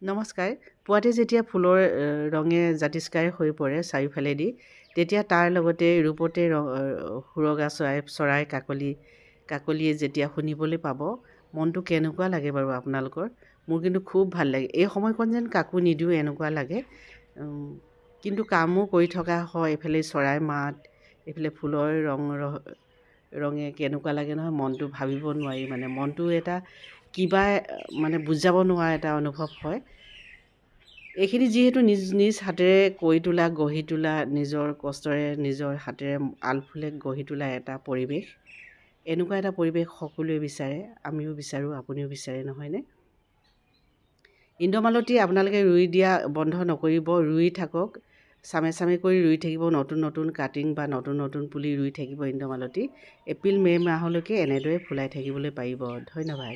নমস্কাৰ। পুৱাতে যেতিয়া ফুলৰ ৰঙে জাতিস্কাৰ হৈ পৰে চাৰিওফালেদি, তেতিয়া তাৰ লগতে ৰূপতে সুৰগা চৰাই কাকলিয়ে যেতিয়া শুনিবলৈ পাব, মনটো কেনেকুৱা লাগে বাৰু আপোনালোকৰ? মোৰ কিন্তু খুব ভাল লাগে। এই সময়কণ যেন কাকো নিদিওঁ এনেকুৱা লাগে। উম, কিন্তু কামো কৰি থকা হয়, এইফালে চৰাই মাত, এইফালে ফুলৰ ৰঙে কেনেকুৱা লাগে নহয়, মনটো ভাবিব নোৱাৰি মানে। মনটো এটা কিবা মানে বুজাব নোৱাৰা এটা অনুভৱ হয়। এইখিনি যিহেতু নিজ নিজ হাতেৰে গঢ়ি তোলা নিজৰ কষ্টৰে নিজৰ হাতেৰে আলফুলে গঢ়ি তোলা এটা পৰিৱেশ। এনেকুৱা এটা পৰিৱেশ সকলোৱে বিচাৰে, আমিও বিচাৰোঁ, আপুনিও বিচাৰে নহয়নে? ইন্দ্ৰমালতী আপোনালোকে ৰুই দিয়া বন্ধ নকৰিব, ৰুই থাকক। চামে চামে কৰি ৰুই থাকিব, নতুন নতুন কাটিং বা নতুন নতুন পুলি ৰুই থাকিব ইন্দ্ৰমালতী। এপ্ৰিল মে' মাহলৈকে এনেদৰে ফুলাই থাকিবলৈ পাৰিব। ধন্যবাদ।